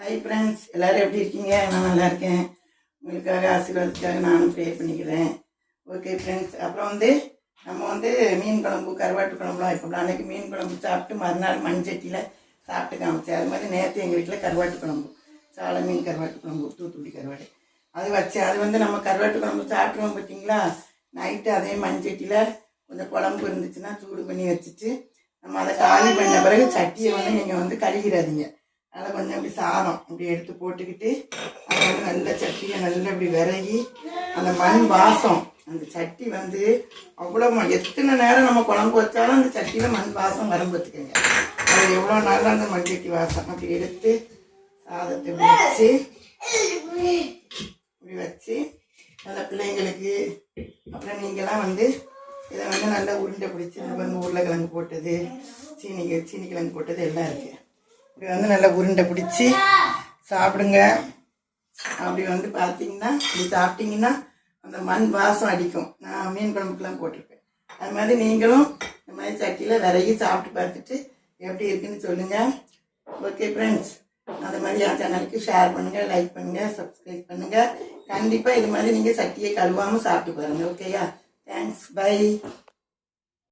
Hi friends, எல்லோரும் எப்படி இருக்கீங்க? நான் நல்லா இருக்கேன். உங்களுக்காக ஆசீர்வாதத்துக்காக நானும் ப்ரே பண்ணிக்கிறேன். ஓகே ஃப்ரெண்ட்ஸ், அப்புறம் நம்ம மீன் குழம்பு கருவாட்டு குழம்புலாம் வைப்போம்ல. அன்றைக்கி மீன் குழம்பு சாப்பிட்டு மறுநாள் மண்சட்டியில் சாப்பிட்டு காமிச்சேன். அது மாதிரி நேற்று எங்கள் வீட்டில் கருவாட்டு குழம்பு, சாலை மீன் கருவாட்டு குழம்பு, தூத்துக்குடி கருவாடு அது வச்சேன். அது நம்ம கருவாட்டு குழம்பு சாப்பிட்ருவோம் பார்த்தீங்களா. நைட்டு அதே மண்சட்டியில் கொஞ்சம் குழம்பு இருந்துச்சுன்னா சூடு பண்ணி வச்சுட்டு நம்ம அதை காலி பண்ண பிறகு சட்டியை நீங்கள் கழுவிடாதீங்க. அதில் கொஞ்சம் இப்படி சாதம் இப்படி எடுத்து போட்டுக்கிட்டு அதை நல்ல சட்டியை நல்லா இப்படி விறகி அந்த மண் வாசம், அந்த சட்டி அவ்வளோ எத்தனை நேரம் நம்ம குழம்பு வச்சாலும் அந்த சட்டியில் மண் வாசம் வரும் பார்த்துக்கோங்க. அது எவ்வளோ நாளும் அந்த மண் சட்டி வாசம் அப்படி எடுத்து சாதத்தை இப்படி வச்சு நல்ல பிள்ளைங்களுக்கு அப்புறம் நீங்களாம் இதை நல்லா உருண்டை பிடிச்சி உருளைக்கிழங்கு போட்டது, சீனி கிழங்கு போட்டது எல்லாம் இருக்குது. இப்படி நல்லா உருண்டை பிடிச்சி சாப்பிடுங்க. அப்படி பார்த்தீங்கன்னா இப்படி சாப்பிட்டீங்கன்னா அந்த மண் வாசம் அடிக்கும். நான் மீன் குழம்புக்கெல்லாம் போட்டிருப்பேன். அது மாதிரி நீங்களும் இந்த மாதிரி சட்டியில் விறகி சாப்பிட்டு பார்த்துட்டு எப்படி இருக்குன்னு சொல்லுங்கள். ஓகே ஃப்ரெண்ட்ஸ், அது மாதிரி என் சேனலுக்கு ஷேர் பண்ணுங்கள், லைக் பண்ணுங்கள், சப்ஸ்கிரைப் பண்ணுங்கள். கண்டிப்பாக இது மாதிரி நீங்கள் சட்டியை கழுவாமல் சாப்பிட்டு பாருங்கள். ஓகேயா? Thanks, by.